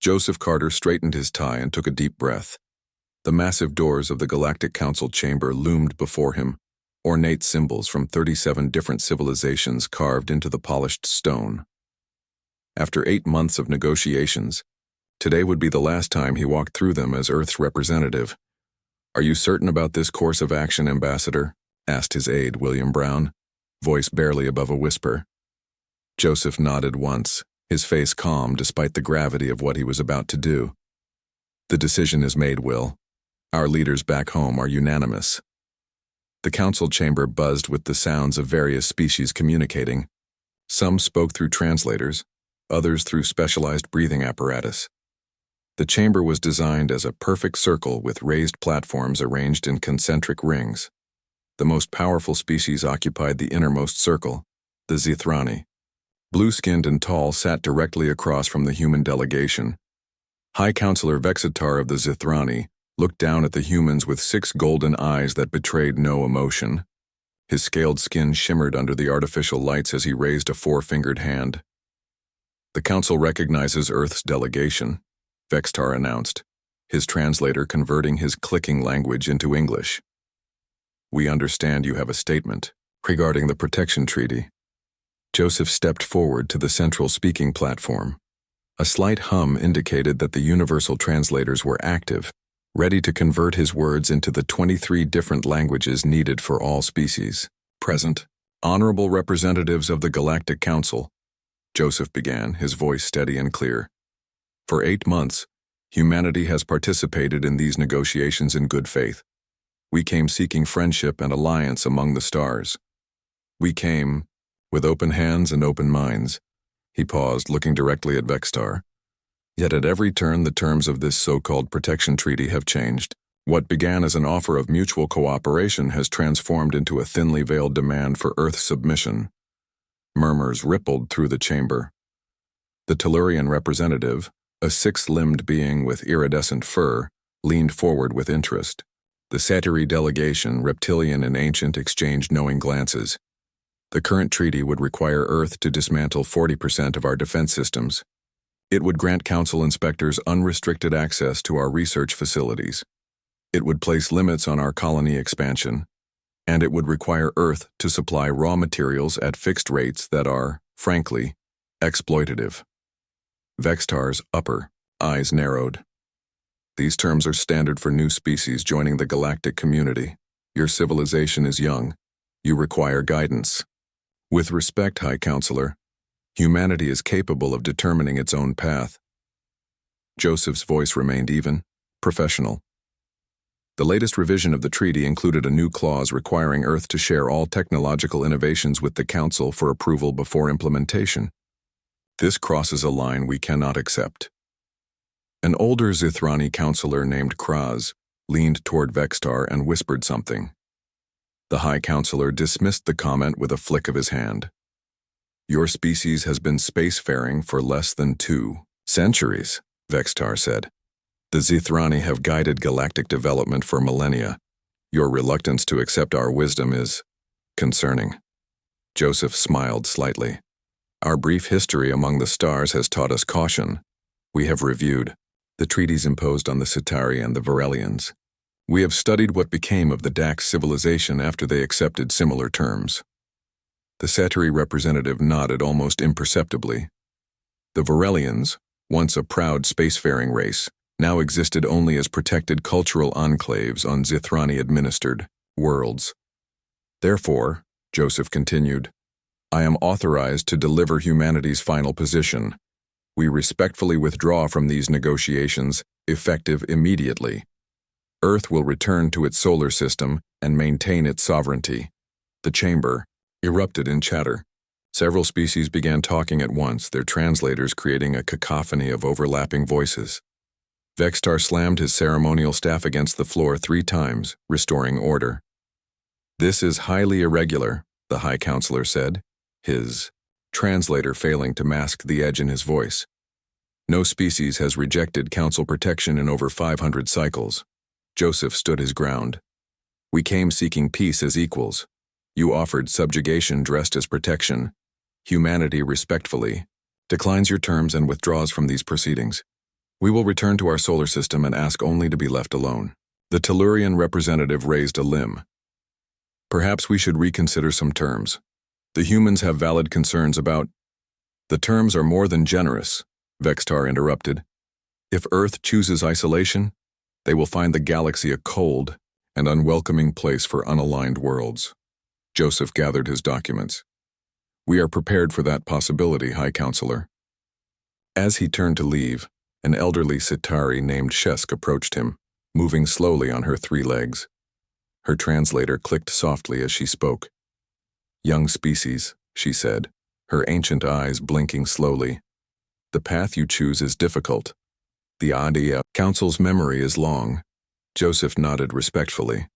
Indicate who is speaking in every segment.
Speaker 1: Joseph Carter straightened his tie and took a deep breath. The massive doors of the Galactic Council chamber loomed before him, ornate symbols from 37 different civilizations carved into the polished stone. After 8 months of negotiations, today would be the last time he walked through them as Earth's representative. "Are you certain about this course of action, Ambassador?" asked his aide, William Brown, voice barely above a whisper. Joseph nodded once, his face calm despite the gravity of what he was about to do. "The decision is made, Will. Our leaders back home are unanimous." The council chamber buzzed with the sounds of various species communicating. Some spoke through translators, others through specialized breathing apparatus. The chamber was designed as a perfect circle with raised platforms arranged in concentric rings. The most powerful species occupied the innermost circle, the Zithrani. Blue-skinned and tall, sat directly across from the human delegation. High Counselor Vexitar of the Zithrani looked down at the humans with 6 golden eyes that betrayed no emotion. His scaled skin shimmered under the artificial lights as he raised a 4-fingered hand. "The Council recognizes Earth's delegation," Vexitar announced, his translator converting his clicking language into English. "We understand you have a statement regarding the Protection Treaty." Joseph stepped forward to the central speaking platform. A slight hum indicated that the universal translators were active, ready to convert his words into the 23 different languages needed for all species. "Present, honorable representatives of the Galactic Council," Joseph began, his voice steady and clear. "For 8 months, humanity has participated in these negotiations in good faith. We came seeking friendship and alliance among the stars. We came with open hands and open minds." He paused, looking directly at Vexitar. "Yet at every turn the terms of this so-called protection treaty have changed. What began as an offer of mutual cooperation has transformed into a thinly veiled demand for Earth submission." Murmurs rippled through the chamber. The Tellurian representative, a 6-limbed being with iridescent fur, leaned forward with interest. The Satyri delegation, reptilian and ancient, exchanged knowing glances. "The current treaty would require Earth to dismantle 40% of our defense systems. It would grant Council inspectors unrestricted access to our research facilities. It would place limits on our colony expansion. And it would require Earth to supply raw materials at fixed rates that are, frankly, exploitative." Vexitar's upper eyes narrowed. "These terms are standard for new species joining the galactic community. Your civilization is young. You require guidance. With respect, High Counselor, humanity is capable of determining its own path." Joseph's voice remained even, professional. The latest revision of the treaty included a new clause requiring Earth to share all technological innovations with the Council for approval before implementation. This crosses a line we cannot accept. An older Zithrani counselor named Kraz leaned toward Vexitar and whispered something. The High Counselor dismissed the comment with a flick of his hand. "Your species has been spacefaring for less than 2 centuries, Vexitar said. "The Zithrani have guided galactic development for millennia. Your reluctance to accept our wisdom is concerning." Joseph smiled slightly. "Our brief history among the stars has taught us caution. We have reviewed the treaties imposed on the Centauri and the Varelians. We have studied what became of the Dax civilization after they accepted similar terms." The Satyri representative nodded almost imperceptibly. The Varelians, once a proud spacefaring race, now existed only as protected cultural enclaves on Zithrani-administered worlds. "Therefore," Joseph continued, "I am authorized to deliver humanity's final position. We respectfully withdraw from these negotiations, effective immediately. Earth will return to its solar system and maintain its sovereignty." The chamber erupted in chatter. Several species began talking at once, their translators creating a cacophony of overlapping voices. Vexitar slammed his ceremonial staff against the floor 3 times, restoring order. "This is highly irregular," the High Counselor said, his translator failing to mask the edge in his voice. "No species has rejected Council protection in over 500 cycles." Joseph stood his ground. "We came seeking peace as equals. You offered subjugation dressed as protection. Humanity respectfully declines your terms and withdraws from these proceedings. We will return to our solar system and ask only to be left alone. The Tellurian representative raised a limb. Perhaps we should reconsider some terms. The humans have valid concerns about— The terms are more than generous, Vextar interrupted. If Earth chooses isolation, they will find the galaxy a cold and unwelcoming place for unaligned worlds. Joseph gathered his documents. We are prepared for that possibility, High Counselor. As he turned to leave, an elderly Zithrani named Shesk approached him, moving slowly on her 3 legs. Her translator clicked softly as she spoke. Young species, she said, her ancient eyes blinking slowly. The path you choose is difficult. The HFY Council's memory is long. Joseph nodded respectfully.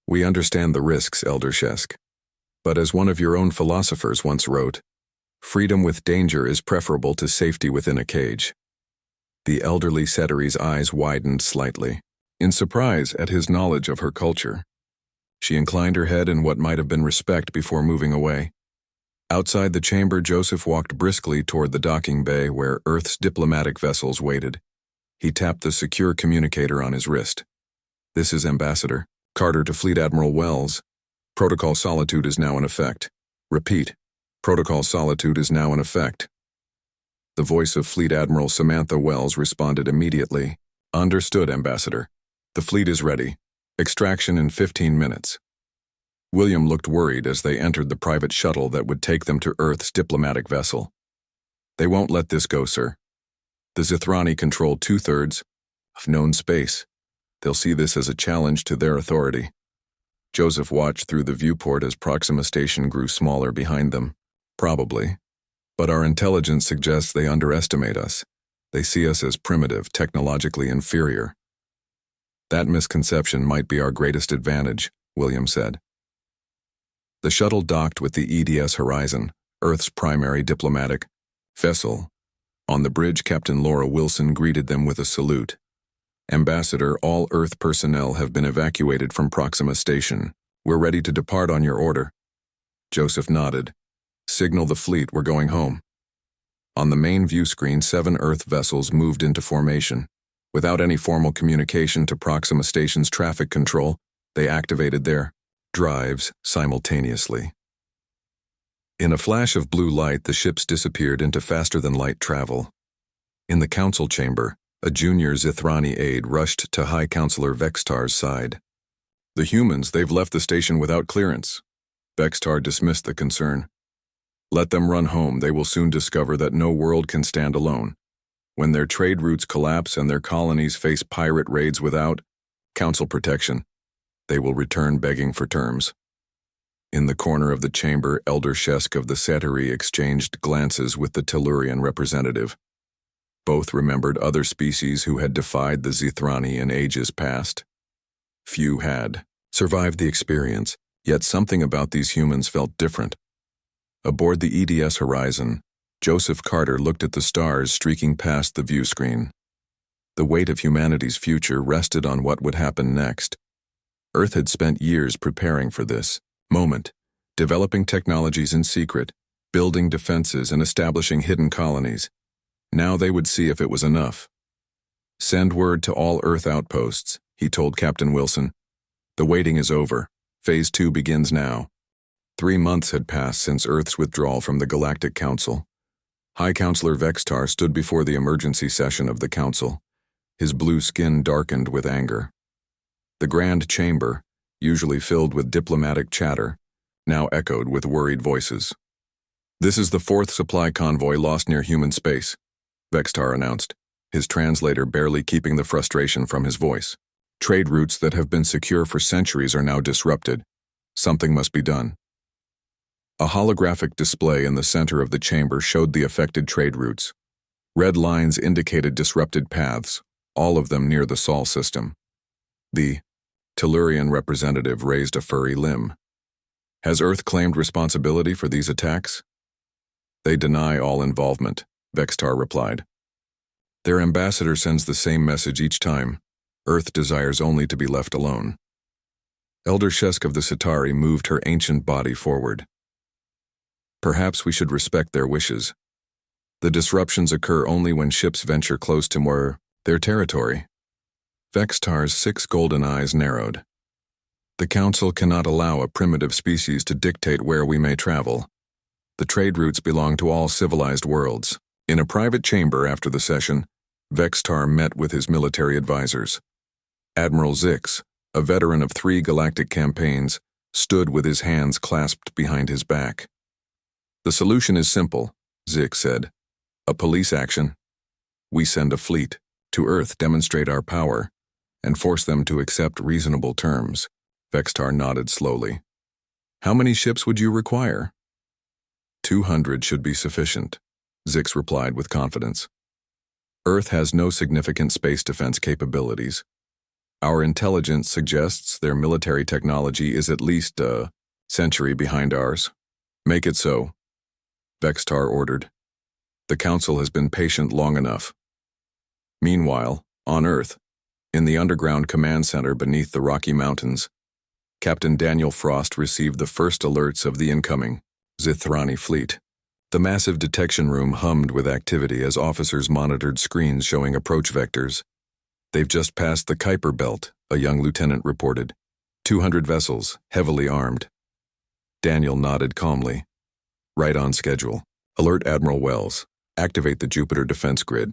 Speaker 1: We understand the risks, Elder Shesk. But as one of your own philosophers once wrote, freedom with danger is preferable to safety within a cage. The elderly Zithrani's eyes widened slightly, in surprise at his knowledge of her culture. She inclined her head in what might have been respect before moving away. Outside the chamber, Joseph walked briskly toward the docking bay where Earth's diplomatic vessels waited. He tapped the secure communicator on his wrist. This is Ambassador Carter to Fleet Admiral Wells. Protocol Solitude is now in effect. Repeat. Protocol Solitude is now in effect. The voice of Fleet Admiral Samantha Wells responded immediately. Understood, Ambassador. The fleet is ready. Extraction in 15 minutes. William looked worried as they entered the private shuttle that would take them to Earth's diplomatic vessel. They won't let this go, sir. The Zithrani control 2/3 of known space. They'll see this as a challenge to their authority. Joseph watched through the viewport as Proxima Station grew smaller behind them. Probably. But our intelligence suggests they underestimate us. They see us as primitive, technologically inferior. That misconception might be our greatest advantage, William said. The shuttle docked with the EDS Horizon, Earth's primary diplomatic vessel. On the bridge, Captain Laura Wilson greeted them with a salute. Ambassador, all Earth personnel have been evacuated from Proxima Station. We're ready to depart on your order. Joseph nodded. Signal the fleet, we're going home. On the main view screen, 7 Earth vessels moved into formation. Without any formal communication to Proxima Station's traffic control, they activated their drives simultaneously. In a flash of blue light, the ships disappeared into faster-than-light travel. In the council chamber, a junior Zithrani aide rushed to High Counselor Vextar's side. The humans, they've left the station without clearance. Vextar dismissed the concern. Let them run home, they will soon discover that no world can stand alone. When their trade routes collapse and their colonies face pirate raids without council protection, they will return begging for terms. In the corner of the chamber, Elder Shesk of the Zithrani exchanged glances with the Tellurian representative. Both remembered other species who had defied the Zithrani in ages past. Few had survived the experience, yet something about these humans felt different. Aboard the EDS Horizon, Joseph Carter looked at the stars streaking past the view screen. The weight of humanity's future rested on what would happen next. Earth had spent years preparing for this moment, developing technologies in secret, building defenses and establishing hidden colonies. Now they would see if it was enough. Send word to all Earth outposts, he told Captain Wilson. The waiting is over. Phase 2 begins now. 3 months had passed since Earth's withdrawal from the Galactic Council. High Counselor Vextar stood before the emergency session of the Council. His blue skin darkened with anger. The Grand Chamber, usually filled with diplomatic chatter, now echoed with worried voices. This is the 4th supply convoy lost near human space, Vextar announced, his translator barely keeping the frustration from his voice. Trade routes that have been secure for centuries are now disrupted. Something must be done. A holographic display in the center of the chamber showed the affected trade routes. Red lines indicated disrupted paths, all of them near the Sol system. The Tellurian representative raised a furry limb. Has Earth claimed responsibility for these attacks? They deny all involvement, Vextar replied. Their ambassador sends the same message each time. Earth desires only to be left alone. Elder Shesk of the Zithrani moved her ancient body forward. Perhaps we should respect their wishes. The disruptions occur only when ships venture close to where Their territory. Vextar's 6 golden eyes narrowed. The Council cannot allow a primitive species to dictate where we may travel. The trade routes belong to all civilized worlds. In a private chamber after the session, Vextar met with his military advisors. Admiral Zix, a veteran of 3 galactic campaigns, stood with his hands clasped behind his back. The solution is simple, Zix said. A police action. We send a fleet to Earth, demonstrate our power, and force them to accept reasonable terms. Vextar nodded slowly. How many ships would you require? 200 should be sufficient, Zix replied with confidence. Earth has no significant space defense capabilities. Our intelligence suggests their military technology is at least a century behind ours. Make it so, Vextar ordered. The Council has been patient long enough. Meanwhile, on Earth, in the underground command center beneath the Rocky Mountains, Captain Daniel Frost received the first alerts of the incoming Zithrani fleet. The massive detection room hummed with activity as officers monitored screens showing approach vectors. They've just passed the Kuiper Belt, a young lieutenant reported. 200 vessels, heavily armed. Daniel nodded calmly. Right on schedule. Alert Admiral Wells. Activate the Jupiter defense grid.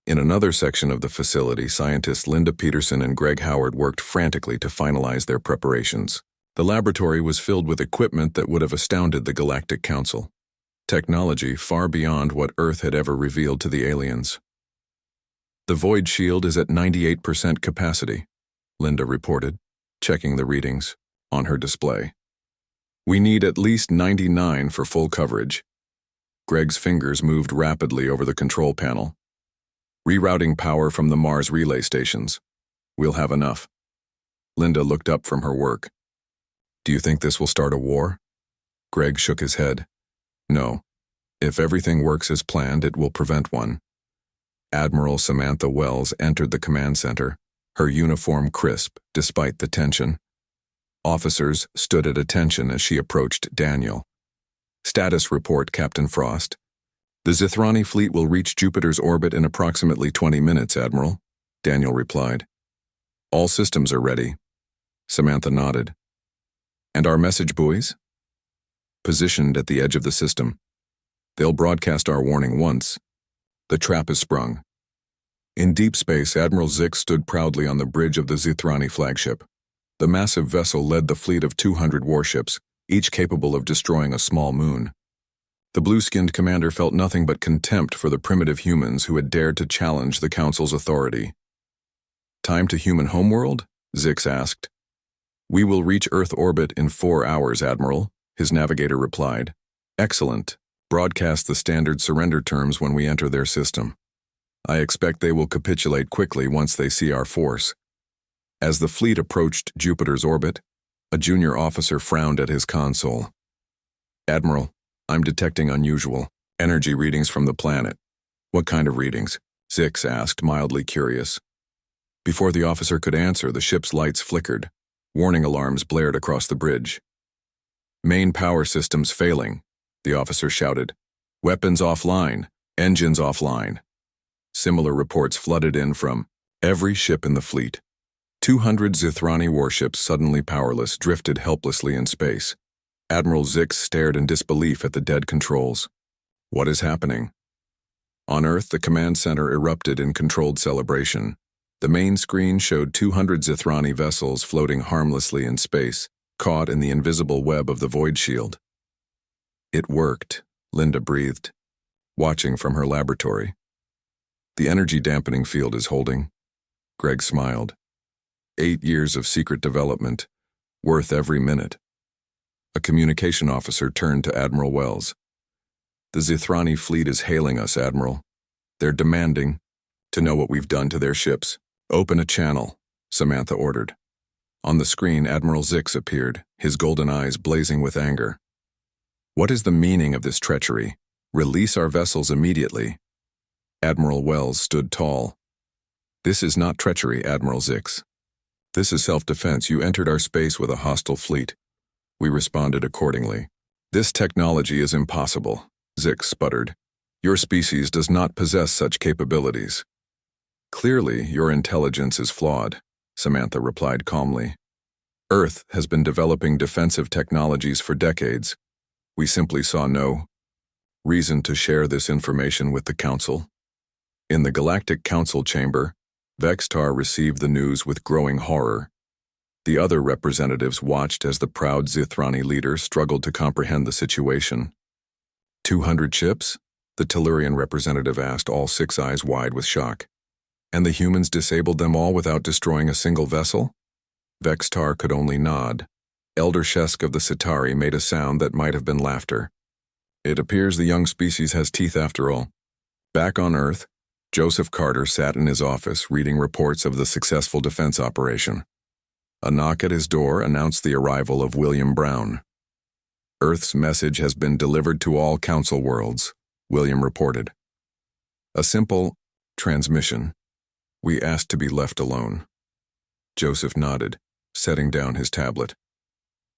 Speaker 1: In another section of the facility, scientists Linda Peterson and Greg Howard worked frantically to finalize their preparations. The laboratory was filled with equipment that would have astounded the Galactic Council. Technology far beyond what Earth had ever revealed to the aliens. The void shield is at 98% capacity, Linda reported, checking the readings on her display. We need at least 99 for full coverage. Greg's fingers moved rapidly over the control panel. Rerouting power from the Mars relay stations. We'll have enough. Linda looked up from her work. Do you think this will start a war? Greg shook his head. No. If everything works as planned, it will prevent one. Admiral Samantha Wells entered the command center, her uniform crisp despite the tension. Officers stood at attention as she approached Daniel. Status report, Captain Frost. The Zithrani fleet will reach Jupiter's orbit in approximately 20 minutes, Admiral, Daniel replied. All systems are ready. Samantha nodded. And our message buoys? Positioned at the edge of the system. They'll broadcast our warning once. The trap is sprung. In deep space, Admiral Zix stood proudly on the bridge of the Zithrani flagship. The massive vessel led the fleet of 200 warships, each capable of destroying a small moon. The blue-skinned commander felt nothing but contempt for the primitive humans who had dared to challenge the Council's authority. Time to human homeworld? Zix asked. We will reach Earth orbit in 4 hours, Admiral, his navigator replied. Excellent. Broadcast the standard surrender terms when we enter their system. I expect they will capitulate quickly once they see our force. As the fleet approached Jupiter's orbit, a junior officer frowned at his console. Admiral, I'm detecting unusual energy readings from the planet. What kind of readings? Zix asked, mildly curious. Before the officer could answer, the ship's lights flickered. Warning alarms blared across the bridge. Main power systems failing, the officer shouted. Weapons offline, engines offline. Similar reports flooded in from every ship in the fleet. 200 Zithrani warships, suddenly powerless, drifted helplessly in space. Admiral Zix stared in disbelief at the dead controls. What is happening? On Earth, the command center erupted in controlled celebration. The main screen showed 200 Zithrani vessels floating harmlessly in space, caught in the invisible web of the void shield. It worked, Linda breathed, watching from her laboratory. The energy dampening field is holding. Greg smiled. 8 years of secret development, worth every minute. A communication officer turned to Admiral Wells. The Zithrani fleet is hailing us, Admiral. They're demanding to know what we've done to their ships. Open a channel, Samantha ordered. On the screen, Admiral Zix appeared, his golden eyes blazing with anger. What is the meaning of this treachery? Release our vessels immediately. Admiral Wells stood tall. This is not treachery, Admiral Zix. This is self-defense. You entered our space with a hostile fleet. We responded accordingly. This technology is impossible, Zix sputtered. Your species does not possess such capabilities. Clearly, your intelligence is flawed, Samantha replied calmly. Earth has been developing defensive technologies for decades. We simply saw no reason to share this information with the Council. In the Galactic Council chamber, Vextar received the news with growing horror. The other representatives watched as the proud Zithrani leader struggled to comprehend the situation. 200 ships? The Tellurian representative asked, all six eyes wide with shock. And the humans disabled them all without destroying a single vessel? Vextar could only nod. Elder Shesk of the Citari made a sound that might have been laughter. It appears the young species has teeth after all. Back on Earth, Joseph Carter sat in his office reading reports of the successful defense operation. A knock at his door announced the arrival of William Brown. Earth's message has been delivered to all Council worlds, William reported. A simple transmission. We asked to be left alone. Joseph nodded, setting down his tablet.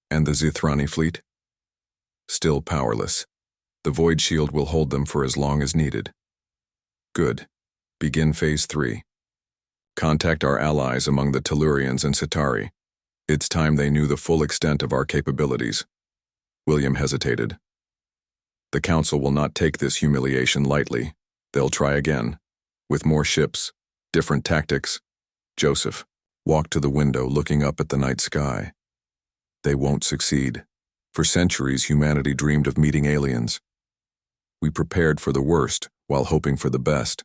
Speaker 1: And the Zithrani fleet? Still powerless. The Void Shield will hold them for as long as needed. Good. Begin Phase 3. Contact our allies among the Tellurians and Citari. It's time they knew the full extent of our capabilities. William hesitated. The Council will not take this humiliation lightly. They'll try again. With more ships, different tactics. Joseph walked to the window, looking up at the night sky. They won't succeed. For centuries, humanity dreamed of meeting aliens. We prepared for the worst while hoping for the best.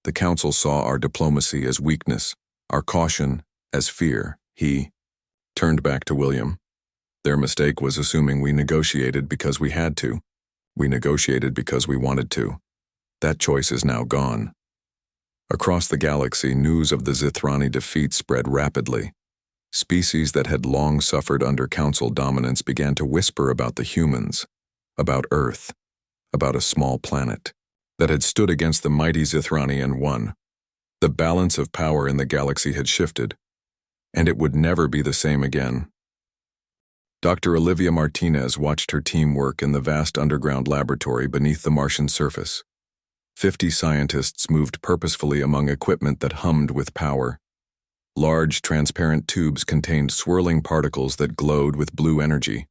Speaker 1: The Council saw our diplomacy as weakness, our caution as fear. He turned back to William. Their mistake was assuming we negotiated because we had to. We negotiated because we wanted to. That choice is now gone. Across the galaxy, news of the Zithrani defeat spread rapidly. Species that had long suffered under Council dominance began to whisper about the humans, about Earth, about a small planet that had stood against the mighty Zithrani and won. The balance of power in the galaxy had shifted, and it would never be the same again. Dr. Olivia Martinez watched her team work in the vast underground laboratory beneath the Martian surface. 50 scientists moved purposefully among equipment that hummed with power. Large, transparent tubes contained swirling particles that glowed with blue energy.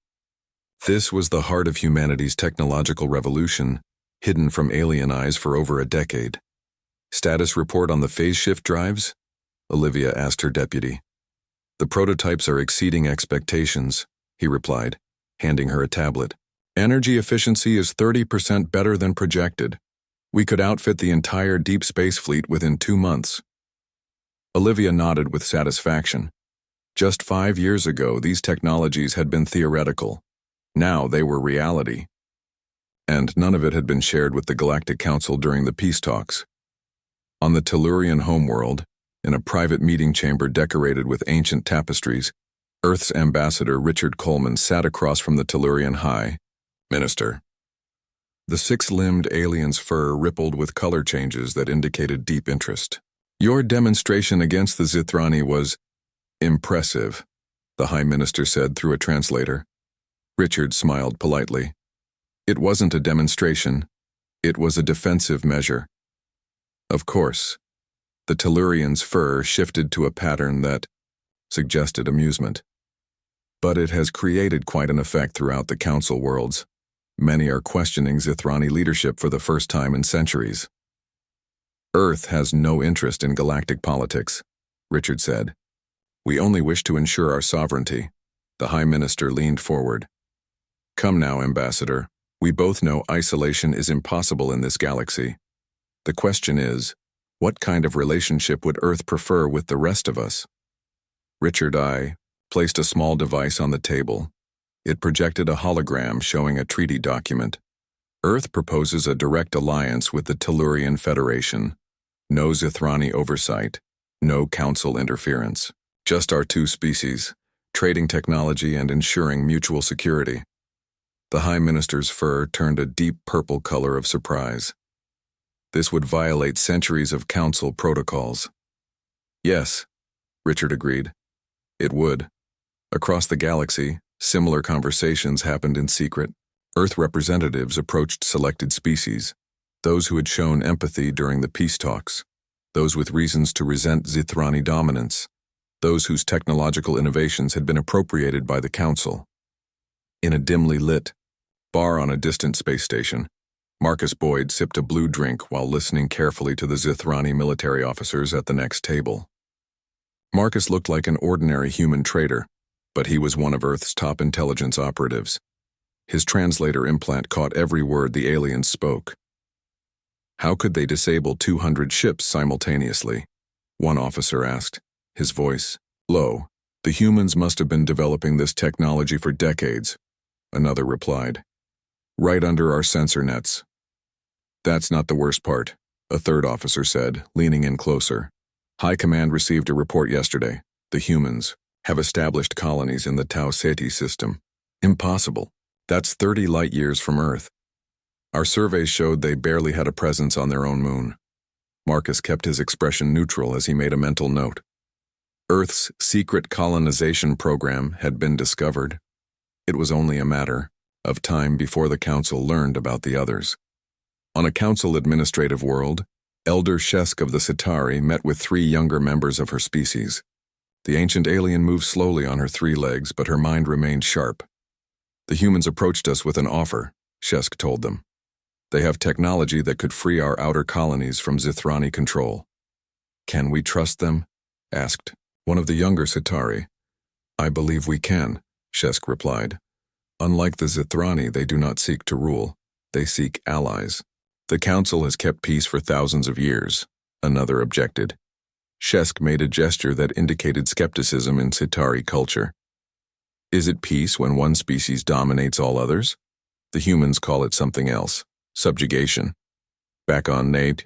Speaker 1: This was the heart of humanity's technological revolution, hidden from alien eyes for over a decade. Status report on the phase shift drives? Olivia asked her deputy. The prototypes are exceeding expectations, he replied, handing her a tablet. Energy efficiency is 30% better than projected. We could outfit the entire deep space fleet within 2 months. Olivia nodded with satisfaction. Just 5 years ago, these technologies had been theoretical. Now they were reality. And none of it had been shared with the Galactic Council during the peace talks. On the Tellurian homeworld, in a private meeting chamber decorated with ancient tapestries, Earth's ambassador Richard Coleman sat across from the Tellurian High Minister. The six-limbed alien's fur rippled with color changes that indicated deep interest. Your demonstration against the Zithrani was impressive, the High Minister said through a translator. Richard smiled politely. It wasn't a demonstration. It was a defensive measure. Of course, the Tellurian's fur shifted to a pattern that suggested amusement. But it has created quite an effect throughout the Council worlds. Many are questioning Zithrani leadership for the first time in centuries. Earth has no interest in galactic politics, Richard said. We only wish to ensure our sovereignty. The High Minister leaned forward. Come now, Ambassador. We both know isolation is impossible in this galaxy. The question is, what kind of relationship would Earth prefer with the rest of us? Richard I placed a small device on the table. It projected a hologram showing a treaty document. Earth proposes a direct alliance with the Tellurian Federation. No Zithrani oversight, no Council interference. Just our two species, trading technology and ensuring mutual security. The High Minister's fur turned a deep purple color of surprise. This would violate centuries of Council protocols. Yes, Richard agreed. It would. Across the galaxy, similar conversations happened in secret. Earth representatives approached selected species, those who had shown empathy during the peace talks. those with reasons to resent Zithrani dominance, those whose technological innovations had been appropriated by the Council. In a dimly lit bar on a distant space station, Marcus Boyd sipped a blue drink while listening carefully to the Zithrani military officers at the next table. Marcus looked like an ordinary human trader, but he was one of Earth's top intelligence operatives. His translator implant caught every word the aliens spoke. How could they disable 200 ships simultaneously? One officer asked, his voice low. The humans must have been developing this technology for decades, another replied. Right under our sensor nets. That's not the worst part, a third officer said, leaning in closer. High Command received a report yesterday. The humans have established colonies in the Tau Ceti system. Impossible. That's 30 light-years from Earth. Our surveys showed they barely had a presence on their own moon. Marcus kept his expression neutral as he made a mental note. Earth's secret colonization program had been discovered. It was only a matter of time before the Council learned about the others. On a Council administrative world, Elder Shesk of the Citari met with 3 younger members of her species. The ancient alien moved slowly on her 3 legs, but her mind remained sharp. The humans approached us with an offer, Shesk told them. They have technology that could free our outer colonies from Zithrani control. Can we trust them? Asked one of the younger Citari. I believe we can, Shesk replied. Unlike the Zithrani, they do not seek to rule. They seek allies. The Council has kept peace for thousands of years, another objected. Shesk made a gesture that indicated skepticism in Citari culture. Is it peace when one species dominates all others? The humans call it something else. Subjugation. Back on Nate,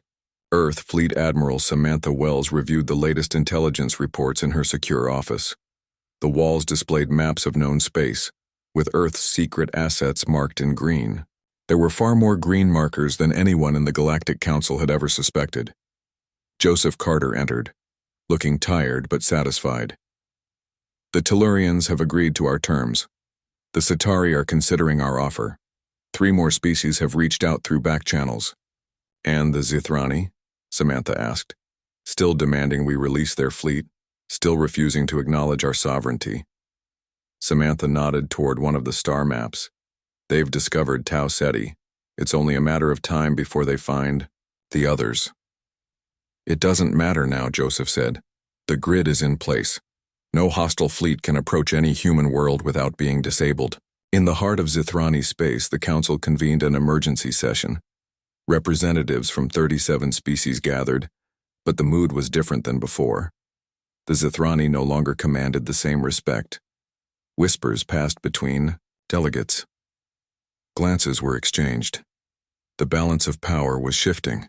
Speaker 1: Earth Fleet Admiral Samantha Wells reviewed the latest intelligence reports in her secure office. The walls displayed maps of known space, with Earth's secret assets marked in green. There were far more green markers than anyone in the Galactic Council had ever suspected. Joseph Carter entered, looking tired but satisfied. The Tellurians have agreed to our terms. The Citari are considering our offer. 3 more species have reached out through back channels. And the Zithrani? Samantha asked, still demanding we release their fleet, still refusing to acknowledge our sovereignty. Samantha nodded toward one of the star maps. They've discovered Tau Ceti. It's only a matter of time before they find the others. It doesn't matter now, Joseph said. The grid is in place. No hostile fleet can approach any human world without being disabled. In the heart of Zithrani space, the Council convened an emergency session. Representatives from 37 species gathered, but the mood was different than before. The Zithrani no longer commanded the same respect. Whispers passed between delegates. Glances were exchanged. The balance of power was shifting.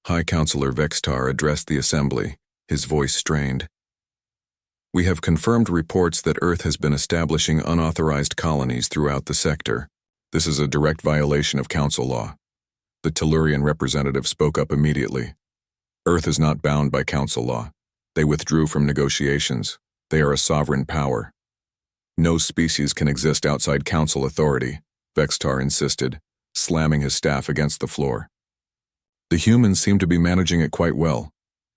Speaker 1: High Counselor Vextar addressed the assembly, his voice strained. We have confirmed reports that Earth has been establishing unauthorized colonies throughout the sector. This is a direct violation of Council law. The Tellurian representative spoke up immediately. Earth is not bound by Council law. They withdrew from negotiations. They are a sovereign power. No species can exist outside Council authority, Vextar insisted, slamming his staff against the floor. The humans seem to be managing it quite well,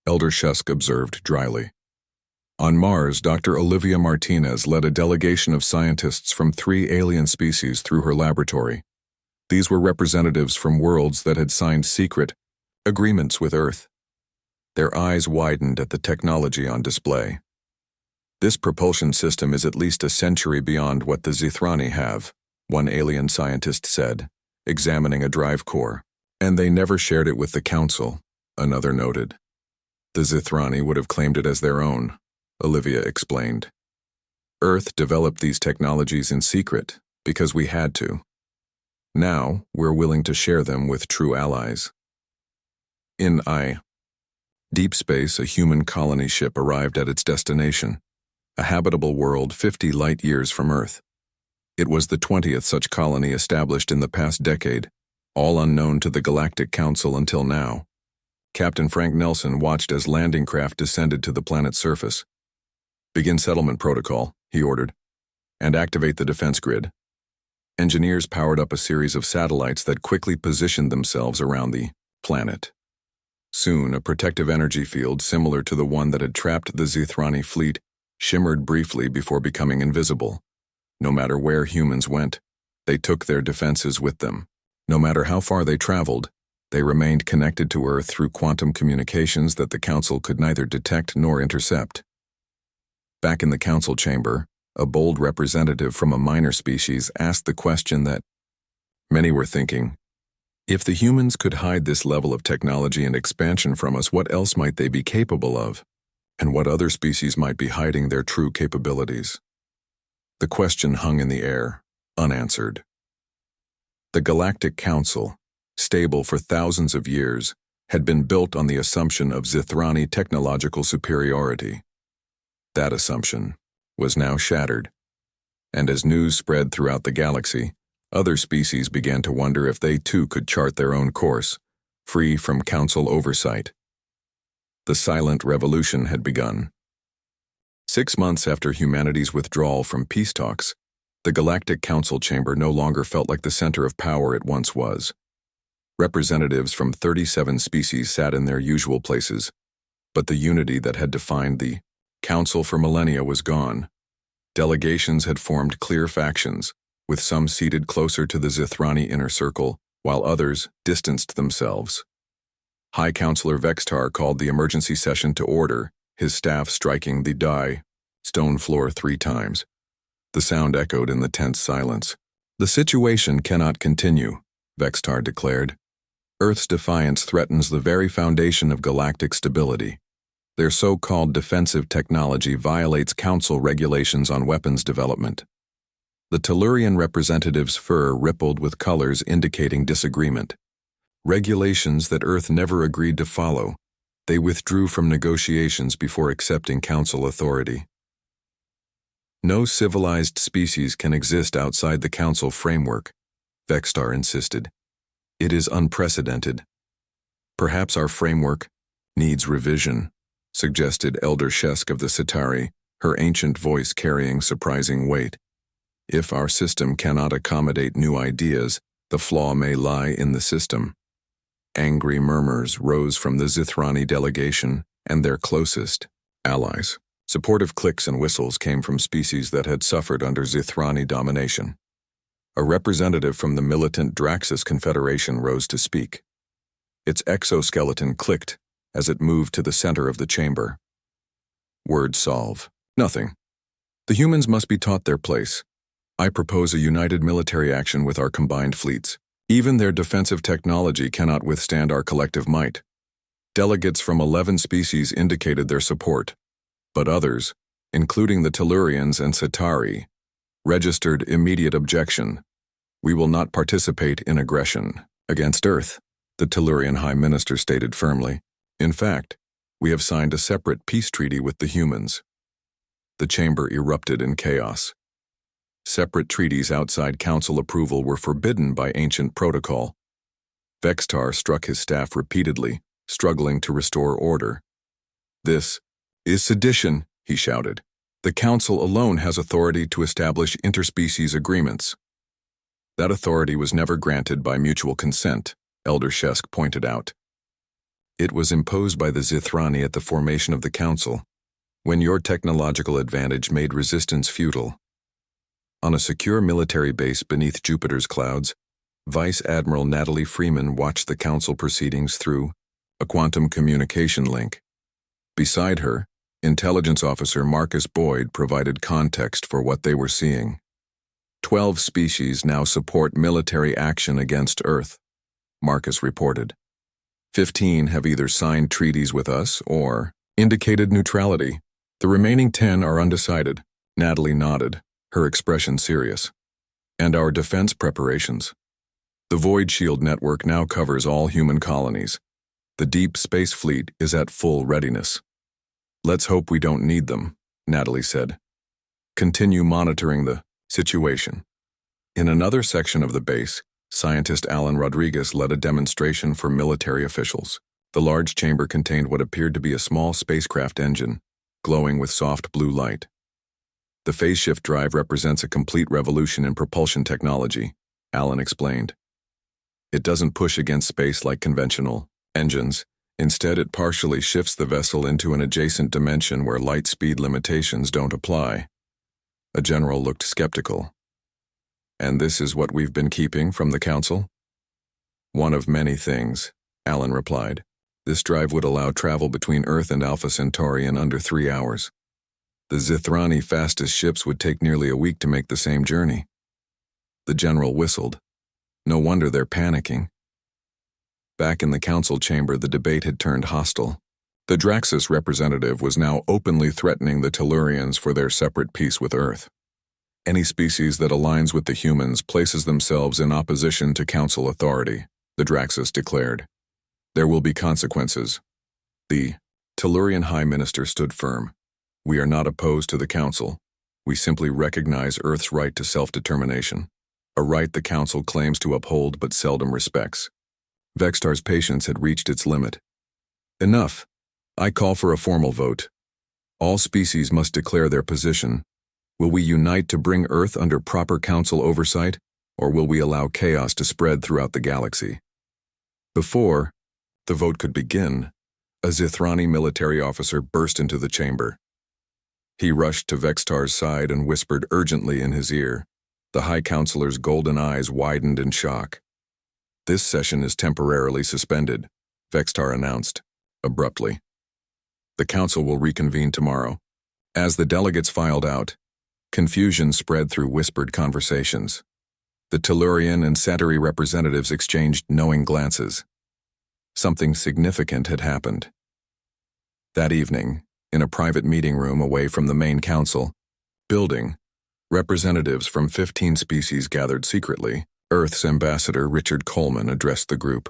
Speaker 1: Elder Shesk observed dryly. On Mars, Dr. Olivia Martinez led a delegation of scientists from 3 alien species through her laboratory. These were representatives from worlds that had signed secret agreements with Earth. Their eyes widened at the technology on display. This propulsion system is at least a century beyond what the Zithrani have, one alien scientist said, examining a drive core. And they never shared it with the Council, another noted. The Zithrani would have claimed it as their own, Olivia explained. Earth developed these technologies in secret because we had to. Now, we're willing to share them with true allies. In deep space, a human colony ship arrived at its destination, a habitable world 50 light-years from Earth. It was the 20th such colony established in the past decade, all unknown to the Galactic Council until now. Captain Frank Nelson watched as landing craft descended to the planet's surface. Begin settlement protocol, he ordered, and activate the defense grid. Engineers powered up a series of satellites that quickly positioned themselves around the planet. Soon, a protective energy field similar to the one that had trapped the Zithrani fleet shimmered briefly before becoming invisible. No matter where humans went, they took their defenses with them. No matter how far they traveled, they remained connected to Earth through quantum communications that the Council could neither detect nor intercept. Back in the Council chamber, a bold representative from a minor species asked the question that many were thinking. If the humans could hide this level of technology and expansion from us, what else might they be capable of? And what other species might be hiding their true capabilities? The question hung in the air, unanswered. The Galactic Council, stable for thousands of years, had been built on the assumption of Zithrani technological superiority. That assumption was now shattered, and as news spread throughout the galaxy, other species began to wonder if they too could chart their own course, free from Council oversight. The silent revolution had begun. 6 months after humanity's withdrawal from peace talks, the Galactic Council chamber no longer felt like the center of power it once was. Representatives from 37 species sat in their usual places, but the unity that had defined the Council for millennia was gone. Delegations had formed clear factions, with some seated closer to the Zithrani inner circle, while others distanced themselves. High Counselor Vextar called the emergency session to order, his staff striking the stone floor 3 times. The sound echoed in the tense silence. "The situation cannot continue," Vextar declared. "Earth's defiance threatens the very foundation of galactic stability. Their so-called defensive technology violates Council regulations on weapons development." The Tellurian representative's fur rippled with colors indicating disagreement. Regulations that Earth never agreed to follow. They withdrew from negotiations before accepting Council authority. No civilized species can exist outside the Council framework, Vextar insisted. It is unprecedented. Perhaps our framework needs revision, suggested Elder Shesk of the Citari, her ancient voice carrying surprising weight. If our system cannot accommodate new ideas, the flaw may lie in the system. Angry murmurs rose from the Zithrani delegation and their closest allies. Supportive clicks and whistles came from species that had suffered under Zithrani domination. A representative from the militant Draxus Confederation rose to speak. Its exoskeleton clicked as it moved to the center of the chamber. Word solve. Nothing. The humans must be taught their place. I propose a united military action with our combined fleets. Even their defensive technology cannot withstand our collective might. Delegates from 11 species indicated their support, but others, including the Tellurians and Citari, registered immediate objection. We will not participate in aggression against Earth, the Tellurian High Minister stated firmly. In fact, we have signed a separate peace treaty with the humans. The chamber erupted in chaos. Separate treaties outside Council approval were forbidden by ancient protocol. Vextar struck his staff repeatedly, struggling to restore order. "This is sedition," he shouted. "The Council alone has authority to establish interspecies agreements." That authority was never granted by mutual consent, Elder Shesk pointed out. It was imposed by the Zithrani at the formation of the Council, when your technological advantage made resistance futile. On a secure military base beneath Jupiter's clouds, Vice Admiral Natalie Freeman watched the Council proceedings through a quantum communication link. Beside her, Intelligence Officer Marcus Boyd provided context for what they were seeing. 12 species now support military action against Earth, Marcus reported. 15 have either signed treaties with us or indicated neutrality. The remaining 10 are undecided. Natalie nodded, her expression serious. And our defense preparations. The Void Shield network now covers all human colonies. The Deep Space Fleet is at full readiness. Let's hope we don't need them, Natalie said. Continue monitoring the situation. In another section of the base, scientist Alan Rodriguez led a demonstration for military officials. The large chamber contained what appeared to be a small spacecraft engine, glowing with soft blue light. The phase shift drive represents a complete revolution in propulsion technology, Alan explained. It doesn't push against space like conventional engines. Instead, it partially shifts the vessel into an adjacent dimension where light speed limitations don't apply. A general looked skeptical. And this is what we've been keeping from the Council? One of many things, Alan replied. This drive would allow travel between Earth and Alpha Centauri in under 3 hours. The Zithrani fastest ships would take nearly a week to make the same journey. The general whistled. No wonder they're panicking. Back in the council chamber, the debate had turned hostile. The Draxus representative was now openly threatening the Tellurians for their separate peace with Earth. Any species that aligns with the humans places themselves in opposition to council authority, the Draxus declared. There will be consequences. The Tellurian High Minister stood firm. We are not opposed to the council. We simply recognize Earth's right to self-determination, a right the council claims to uphold but seldom respects. Vextar's patience had reached its limit. Enough. I call for a formal vote. All species must declare their position. Will we unite to bring Earth under proper council oversight, or will we allow chaos to spread throughout the galaxy? Before the vote could begin, a Zithrani military officer burst into the chamber. He rushed to Vextar's side and whispered urgently in his ear. The High Counselor's golden eyes widened in shock. This session is temporarily suspended, Vextar announced, abruptly. The council will reconvene tomorrow. As the delegates filed out, confusion spread through whispered conversations. The Tellurian and Centauri representatives exchanged knowing glances. Something significant had happened. That evening, in a private meeting room away from the main council building, representatives from 15 species gathered secretly. Earth's ambassador, Richard Coleman, addressed the group.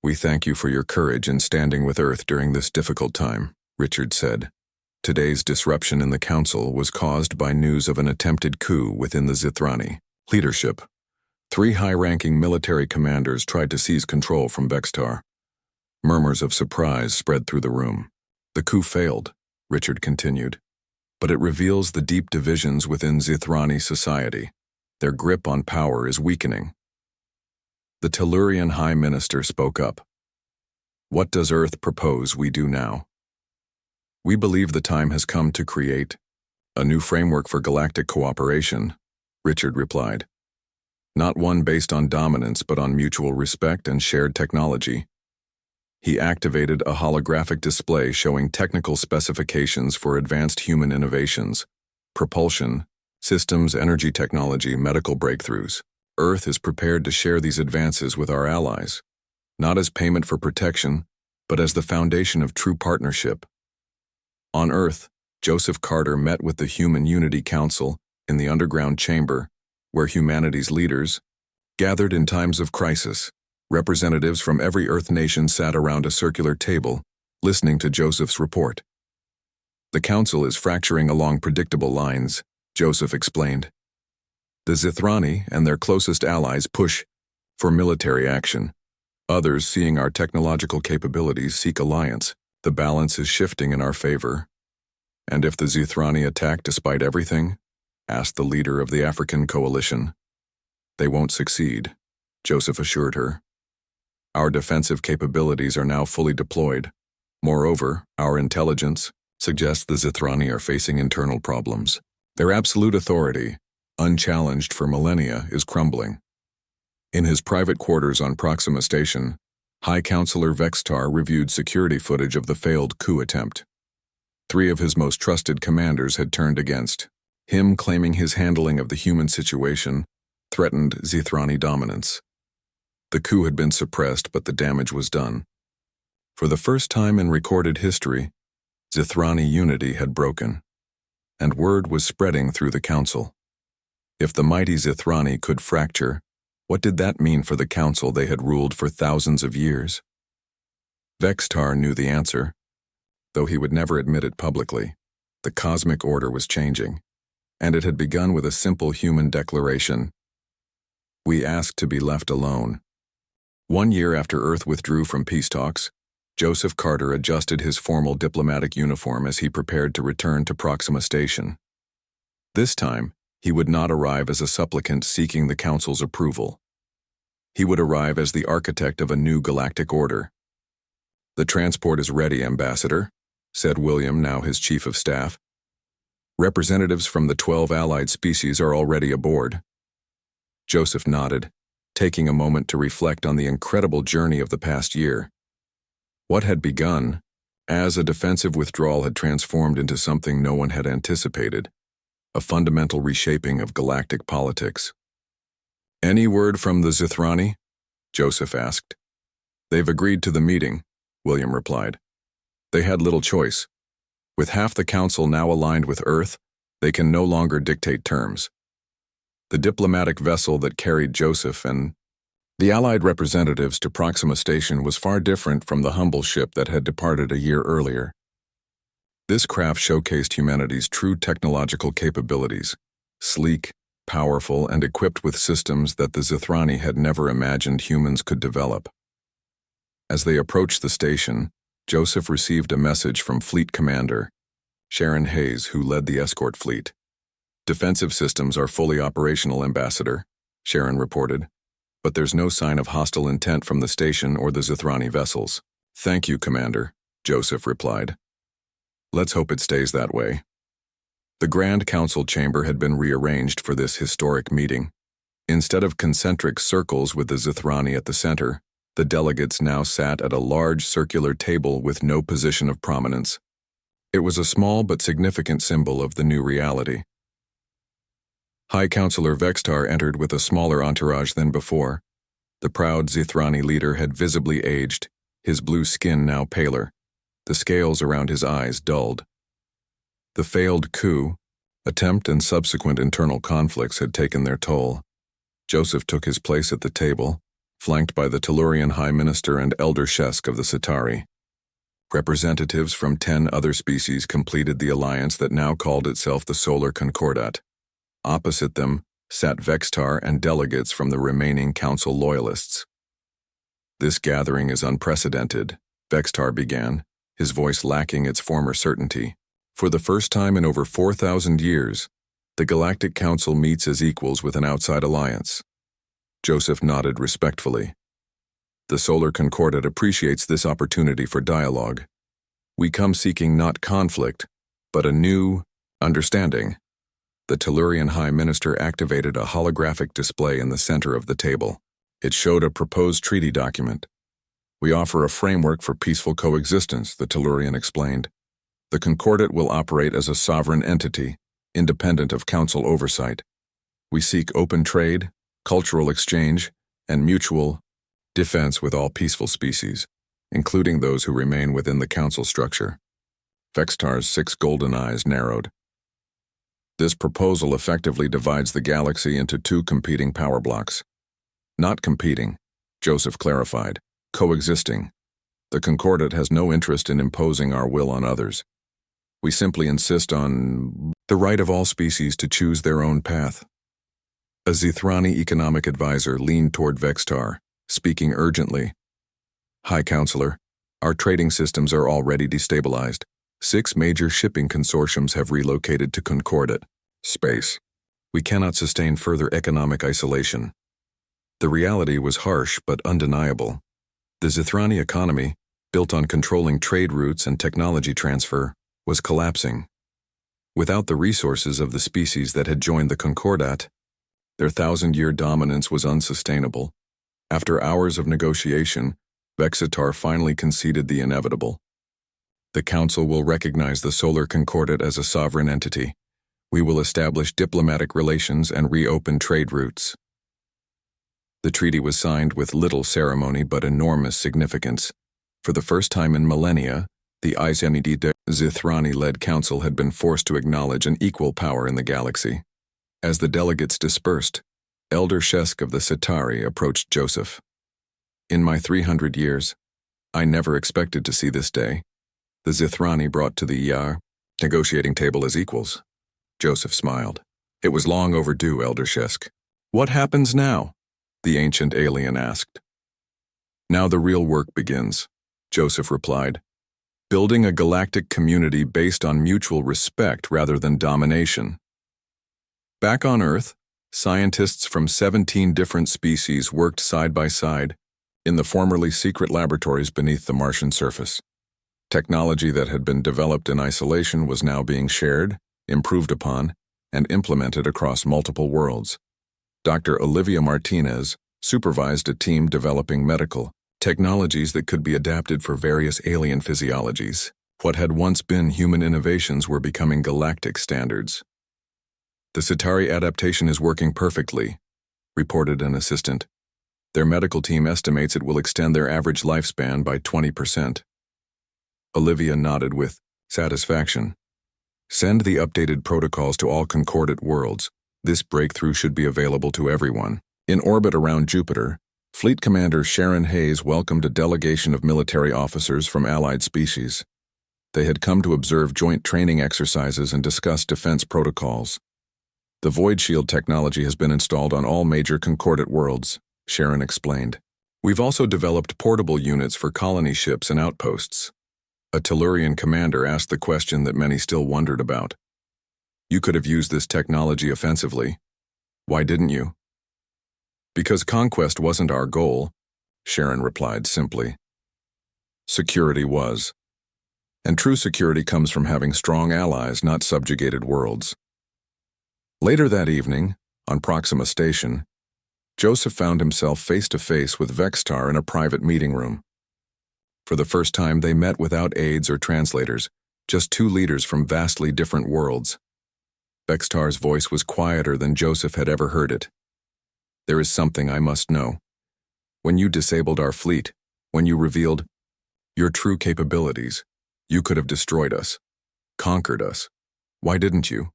Speaker 1: We thank you for your courage in standing with Earth during this difficult time, Richard said. Today's disruption in the council was caused by news of an attempted coup within the Zithrani leadership. 3 high-ranking military commanders tried to seize control from Vextar. Murmurs of surprise spread through the room. The coup failed, Richard continued, but it reveals the deep divisions within Zithrani society. Their grip on power is weakening. The Tellurian High Minister spoke up. What does Earth propose we do now? We believe the time has come to create a new framework for galactic cooperation, Richard replied. Not one based on dominance but on mutual respect and shared technology. He activated a holographic display showing technical specifications for advanced human innovations, propulsion, systems, energy technology, medical breakthroughs. Earth is prepared to share these advances with our allies, not as payment for protection, but as the foundation of true partnership. On Earth, Joseph Carter met with the Human Unity Council in the underground chamber, where humanity's leaders gathered in times of crisis. Representatives from every Earth nation sat around a circular table, listening to Joseph's report. The council is fracturing along predictable lines, Joseph explained. The Zithrani and their closest allies push for military action. Others, seeing our technological capabilities, seek alliance. The balance is shifting in our favor. And if the Zithrani attack despite everything? Asked the leader of the African coalition. They won't succeed, Joseph assured her. Our defensive capabilities are now fully deployed. Moreover, our intelligence suggests the Zithrani are facing internal problems. Their absolute authority, unchallenged for millennia, is crumbling. In his private quarters on Proxima Station, High Counselor Vextar reviewed security footage of the failed coup attempt. 3 of his most trusted commanders had turned against him, claiming his handling of the human situation threatened Zithrani dominance. The coup had been suppressed, but the damage was done. For the first time in recorded history, Zithrani unity had broken, and word was spreading through the council. If the mighty Zithrani could fracture, what did that mean for the council they had ruled for thousands of years? Vextar knew the answer, though he would never admit it publicly. The cosmic order was changing, and it had begun with a simple human declaration. We ask to be left alone. 1 year after Earth withdrew from peace talks, Joseph Carter adjusted his formal diplomatic uniform as he prepared to return to Proxima Station. This time, he would not arrive as a supplicant seeking the Council's approval. He would arrive as the architect of a new galactic order. "The transport is ready, Ambassador," said William, now his chief of staff. "Representatives from the 12 allied species are already aboard." Joseph nodded, taking a moment to reflect on the incredible journey of the past year. What had begun as a defensive withdrawal had transformed into something no one had anticipated, a fundamental reshaping of galactic politics. "Any word from the Zithrani?" Joseph asked. "They've agreed to the meeting," William replied. "They had little choice. With half the council now aligned with Earth, they can no longer dictate terms." The diplomatic vessel that carried Joseph and the Allied representatives to Proxima Station was far different from the humble ship that had departed a year earlier. This craft showcased humanity's true technological capabilities, sleek, powerful, and equipped with systems that the Zithrani had never imagined humans could develop. As they approached the station, Joseph received a message from Fleet Commander Sharon Hayes, who led the escort fleet. "Defensive systems are fully operational, Ambassador," Sharon reported, "but there's no sign of hostile intent from the station or the Zithrani vessels." "Thank you, Commander," Joseph replied. "Let's hope it stays that way." The Grand Council chamber had been rearranged for this historic meeting. Instead of concentric circles with the Zithrani at the center, the delegates now sat at a large circular table with no position of prominence. It was a small but significant symbol of the new reality. High Counselor Vextar entered with a smaller entourage than before. The proud Zithrani leader had visibly aged, his blue skin now paler, the scales around his eyes dulled. The failed coup attempt and subsequent internal conflicts had taken their toll. Joseph took his place at the table, flanked by the Tellurian High Minister and Elder Shesk of the Centauri. Representatives from 10 other species completed the alliance that now called itself the Solar Concordat. Opposite them sat Vextar and delegates from the remaining council loyalists. "This gathering is unprecedented," Vextar began, his voice lacking its former certainty. "For the first time in over 4,000 years, the Galactic Council meets as equals with an outside alliance." Joseph nodded respectfully. "The Solar Concordat appreciates this opportunity for dialogue. We come seeking not conflict, but a new understanding." The Tellurian High Minister activated a holographic display in the center of the table. It showed a proposed treaty document. "We offer a framework for peaceful coexistence," the Tellurian explained. "The Concordat will operate as a sovereign entity, independent of council oversight. We seek open trade, cultural exchange, and mutual defense with all peaceful species, including those who remain within the council structure." Vextar's 6 golden eyes narrowed. "This proposal effectively divides the galaxy into 2 competing power blocks." "Not competing," Joseph clarified, "coexisting. The Concordat has no interest in imposing our will on others. We simply insist on the right of all species to choose their own path." A Zithrani economic advisor leaned toward Vextar, speaking urgently. "High Counselor, our trading systems are already destabilized. 6 major shipping consortiums have relocated to Concordat space. We cannot sustain further economic isolation." The reality was harsh but undeniable. The Zithrani economy, built on controlling trade routes and technology transfer, was collapsing. Without the resources of the species that had joined the Concordat, their 1,000-year dominance was unsustainable. After hours of negotiation, Vextar finally conceded the inevitable. "The Council will recognize the Solar Concordat as a sovereign entity. We will establish diplomatic relations and reopen trade routes." The treaty was signed with little ceremony but enormous significance. For the first time in millennia, the Izanidide Zithrani-led council had been forced to acknowledge an equal power in the galaxy. As the delegates dispersed, Elder Shesk of the Centauri approached Joseph. "In my 300 years, I never expected to see this day. The Zithrani brought to the negotiating table as equals." Joseph smiled. "It was long overdue, Elder Shesk." "What happens now?" the ancient alien asked. "Now the real work begins," Joseph replied. "Building a galactic community based on mutual respect rather than domination." Back on Earth, scientists from 17 different species worked side by side, in the formerly secret laboratories beneath the Martian surface. Technology that had been developed in isolation was now being shared, improved upon, and implemented across multiple worlds. Dr. Olivia Martinez supervised a team developing medical technologies that could be adapted for various alien physiologies. What had once been human innovations were becoming galactic standards. The Centauri adaptation is working perfectly, reported an assistant. Their medical team estimates it will extend their average lifespan by 20%. Olivia nodded with satisfaction. Send the updated protocols to all concordant worlds. This breakthrough should be available to everyone. In orbit around Jupiter, Fleet Commander Sharon Hayes welcomed a delegation of military officers from allied species. They had come to observe joint training exercises and discuss defense protocols. The Void Shield technology has been installed on all major concordant worlds, Sharon explained. We've also developed portable units for colony ships and outposts. A Tellurian commander asked the question that many still wondered about. You could have used this technology offensively. Why didn't you? Because conquest wasn't our goal, Sharon replied simply. Security was. And true security comes from having strong allies, not subjugated worlds. Later that evening, on Proxima Station, Joseph found himself face-to-face with Vextar in a private meeting room. For the first time, they met without aides or translators, just two leaders from vastly different worlds. Vextar's voice was quieter than Joseph had ever heard it. There is something I must know. When you disabled our fleet, when you revealed your true capabilities, you could have destroyed us, conquered us. Why didn't you?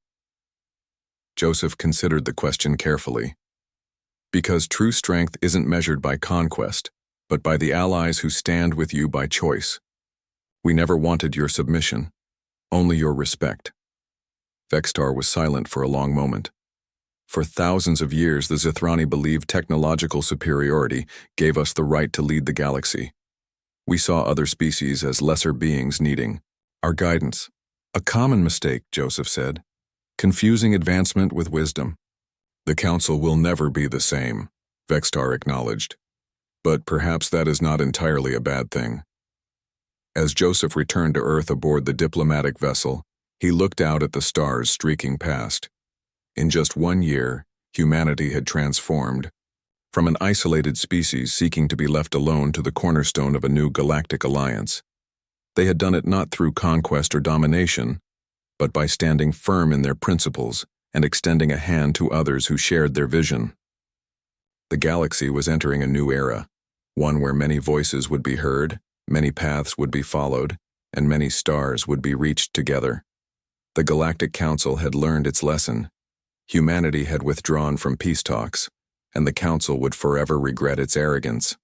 Speaker 1: Joseph considered the question carefully. Because true strength isn't measured by conquest, but by the allies who stand with you by choice. We never wanted your submission, only your respect. Vextar was silent for a long moment. For thousands of years, the Zithrani believed technological superiority gave us the right to lead the galaxy. We saw other species as lesser beings needing our guidance. A common mistake, Joseph said, confusing advancement with wisdom. The Council will never be the same, Vextar acknowledged. But perhaps that is not entirely a bad thing. As Joseph returned to Earth aboard the diplomatic vessel, he looked out at the stars streaking past. In just 1 year, humanity had transformed, from an isolated species seeking to be left alone to the cornerstone of a new galactic alliance. They had done it not through conquest or domination, but by standing firm in their principles and extending a hand to others who shared their vision. The galaxy was entering a new era, one where many voices would be heard, many paths would be followed, and many stars would be reached together. The Galactic Council had learned its lesson. Humanity had withdrawn from peace talks, and the Council would forever regret its arrogance.